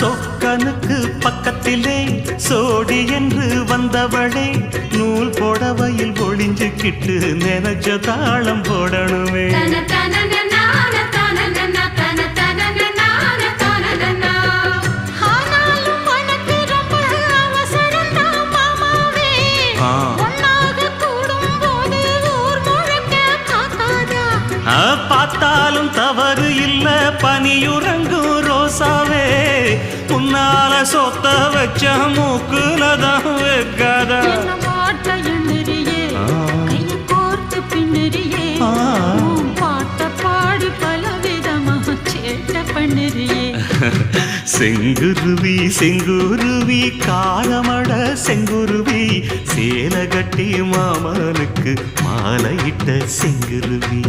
சொக்கனுக்கு பக்கத்திலே சோடி என்று வந்தவளே நூல் புடவையில் ஒளிஞ்சுக்கிட்டு நினைச்ச தாளம் போடணுமே. பார்த்தாலும் தவறு இல்ல பனியுறங்கும் ரோசாவே உன்னால சொத்த வச்ச மூக்குலதான் வைக்காத செங்குருவி செங்குருவி காலமட செங்குருவி சேல கட்டி மாமனுக்கு மாலையிட்ட செங்குருவி.